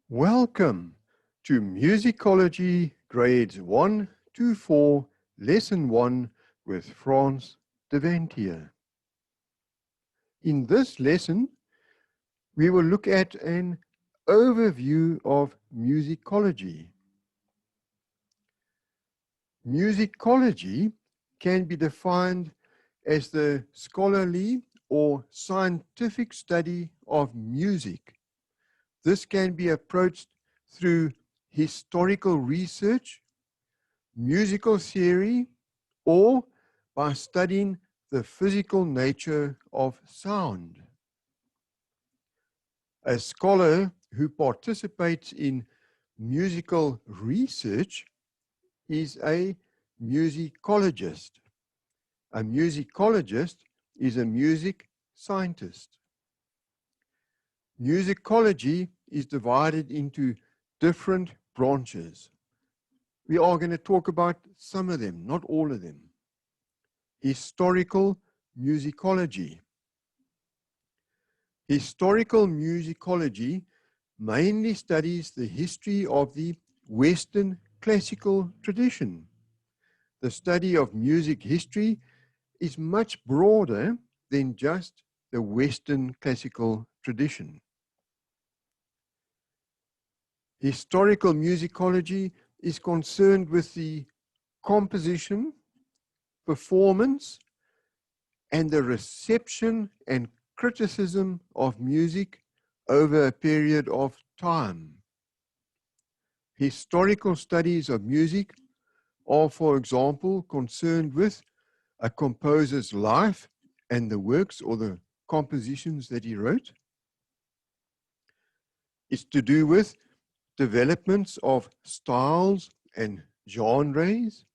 Welcome to Musicology Grades 1 to 4, Lesson 1 with Franz Devantier. In this lesson, we will look at an overview of musicology. Musicology can be defined as the scholarly or scientific study of music. This can be approached through historical research, musical theory, or by studying the physical nature of sound. A scholar who participates in musical research is a musicologist. A musicologist is a music scientist. Musicology is divided into different branches. We are going to talk about some of them, not all of them. Historical musicology. Historical musicology mainly studies the history of the Western classical tradition. The study of music history is much broader than just the Western classical tradition. Historical musicology is concerned with the composition, performance, and the reception and criticism of music over a period of time. Historical studies of music are, for example, concerned with a composer's life and the works or the compositions that he wrote. It's to do with developments of styles and genres,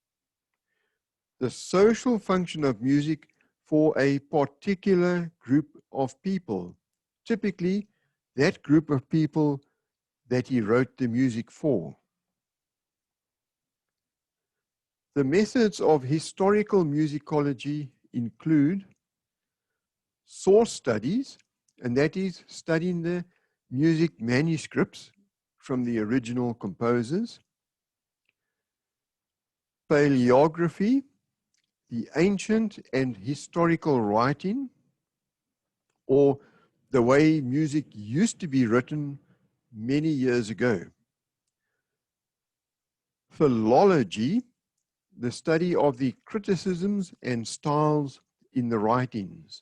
the social function of music for a particular group of people, typically that group of people that he wrote the music for. The methods of historical musicology include source studies, and that is studying the music manuscripts from the original composers. Paleography, the ancient and historical writing, or the way music used to be written many years ago. Philology, the study of the criticisms and styles in the writings.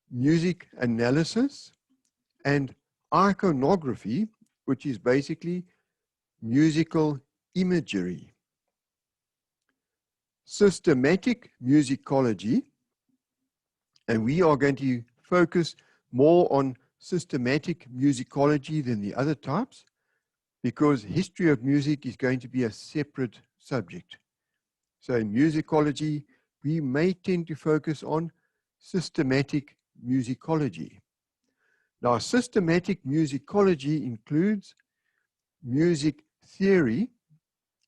Music analysis, and iconography, which is basically musical imagery. Systematic musicology, and we are going to focus more on systematic musicology than the other types, because history of music is going to be a separate subject. So in musicology, we may tend to focus on systematic musicology. Now, systematic musicology includes music theory,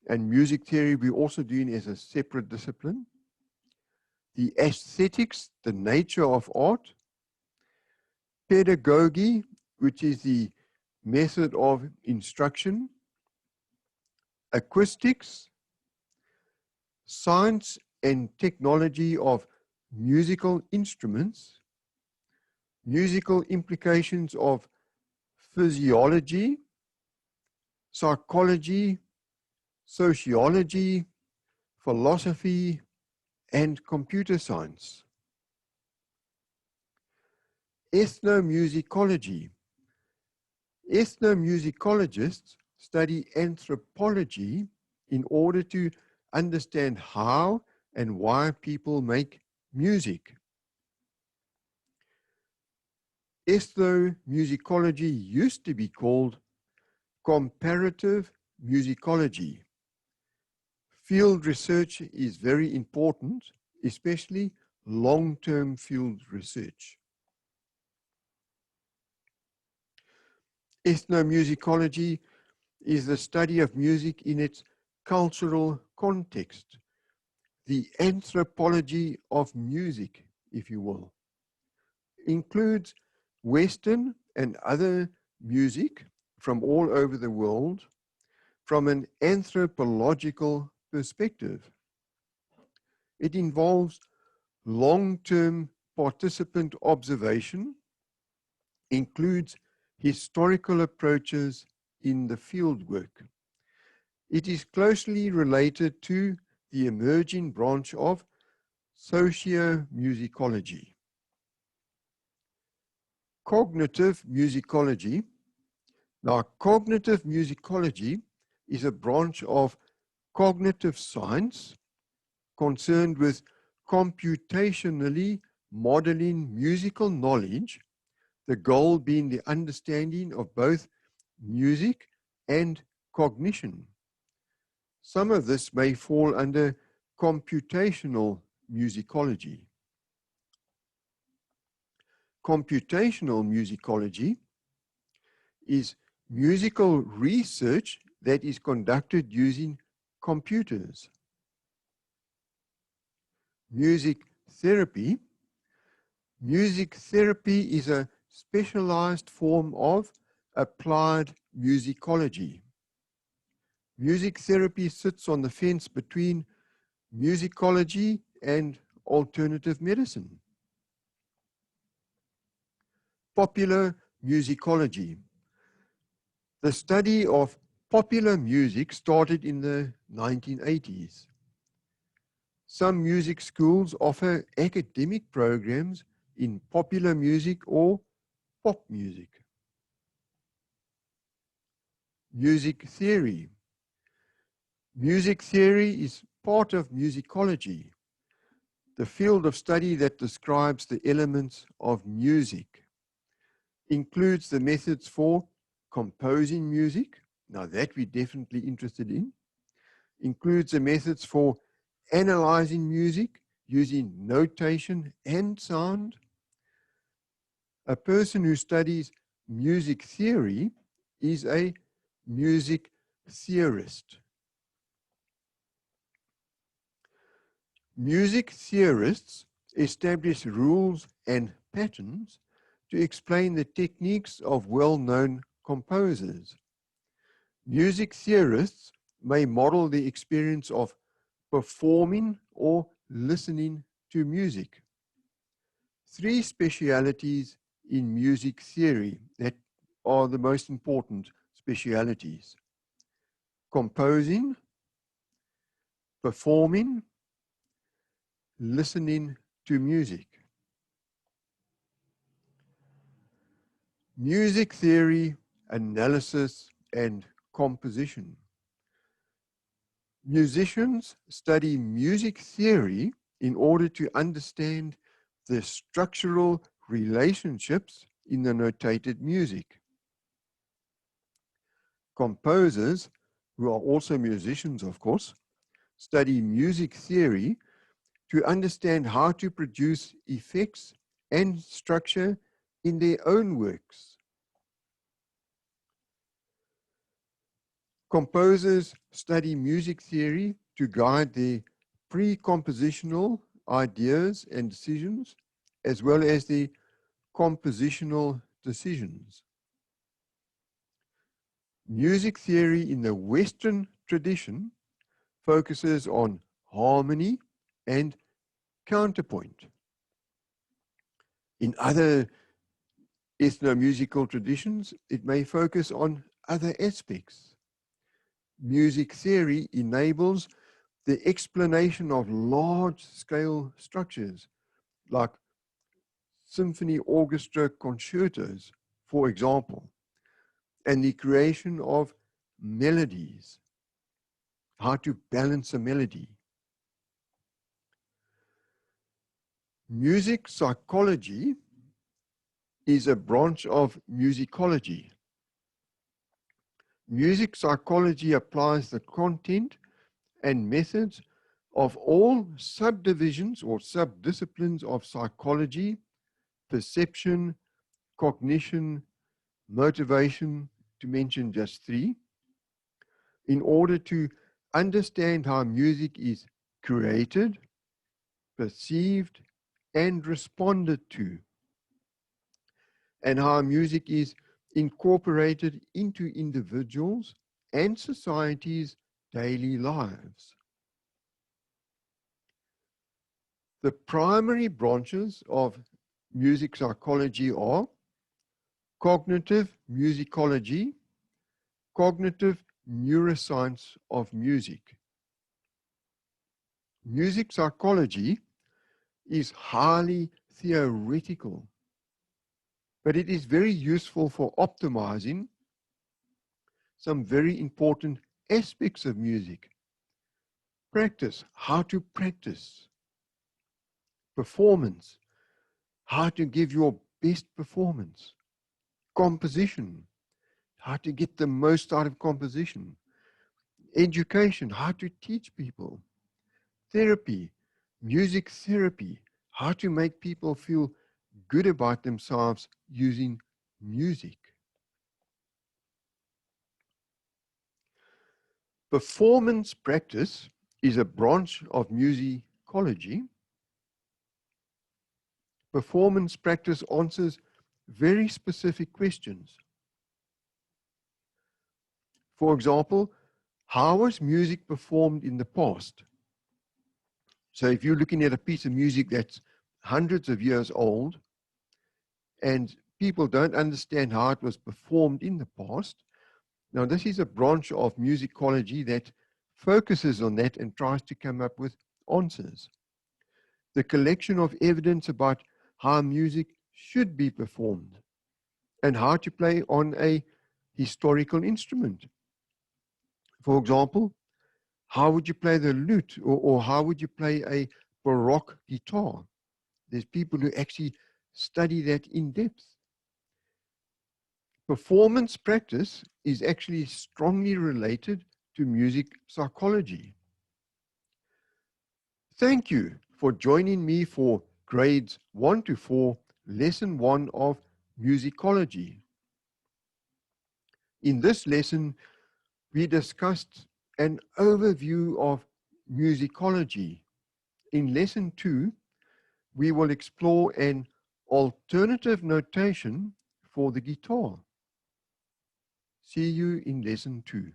and music theory we're also doing as a separate discipline. The aesthetics, the nature of art. Pedagogy, which is the method of instruction. Acoustics. Science and technology of musical instruments. Musical implications of physiology, psychology, sociology, philosophy, and computer science. Ethnomusicology. Ethnomusicologists study anthropology in order to understand how and why people make music. Ethnomusicology used to be called comparative musicology. Field research is very important, especially long-term field research. Ethnomusicology is the study of music in its cultural context, the anthropology of music, if you will. Includes Western and other music, from all over the world from an anthropological perspective. It involves long-term participant observation, includes historical approaches in the fieldwork. It is closely related to the emerging branch of sociomusicology. Cognitive musicology. Now, cognitive musicology is a branch of cognitive science concerned with computationally modeling musical knowledge, the goal being the understanding of both music and cognition. Some of this may fall under computational musicology. Computational musicology is musical research that is conducted using computers. Music therapy. Music therapy is a specialized form of applied musicology. Music therapy sits on the fence between musicology and alternative medicine. Popular musicology. The study of popular music started in the 1980s. Some music schools offer academic programs in popular music or pop music. Music theory. Music theory is part of musicology, the field of study that describes the elements of music. Includes the methods for composing music, now that we're definitely interested in. Includes the methods for analyzing music using notation and sound. A person who studies music theory is a music theorist. Music theorists establish rules and patterns to explain the techniques of well-known composers. Music theorists may model the experience of performing or listening to music. Three specialities in music theory that are the most important specialities: composing, performing, listening to music. Music theory, analysis, and composition. Musicians study music theory in order to understand the structural relationships in the notated music. Composers, who are also musicians, of course, study music theory to understand how to produce effects and structure in their own works. Composers study music theory to guide their pre-compositional ideas and decisions, as well as the compositional decisions. Music theory in the Western tradition focuses on harmony and counterpoint. In other ethnomusical traditions, it may focus on other aspects. Music theory enables the explanation of large-scale structures, like symphony orchestra concertos, for example, and the creation of melodies, how to balance a melody. Music psychology is a branch of musicology. Music psychology applies the content and methods of all subdivisions or subdisciplines of psychology, perception, cognition, motivation, to mention just three, in order to understand how music is created, perceived, and responded to, and how music is incorporated into individuals' and society's daily lives. The primary branches of music psychology are cognitive musicology, cognitive neuroscience of music. Music psychology is highly theoretical, but it is very useful for optimizing some very important aspects of music. Practice, how to practice. Performance, how to give your best performance. Composition, how to get the most out of composition. Education, how to teach people. Therapy, music therapy, how to make people feel good about themselves using music. Performance practice is a branch of musicology. Performance practice answers very specific questions. For example, how was music performed in the past? So if you're looking at a piece of music that's hundreds of years old and people don't understand how it was performed in the past, now this is a branch of musicology that focuses on that and tries to come up with answers. The collection of evidence about how music should be performed and how to play on a historical instrument. For example, how would you play the lute, or how would you play a Baroque guitar? There's people who actually study that in depth. Performance practice is actually strongly related to music psychology. Thank you for joining me for grades 1 to 4, lesson 1 of musicology. In this lesson, we discussed an overview of musicology. In lesson 2, we will explore an alternative notation for the guitar. See you in lesson 2.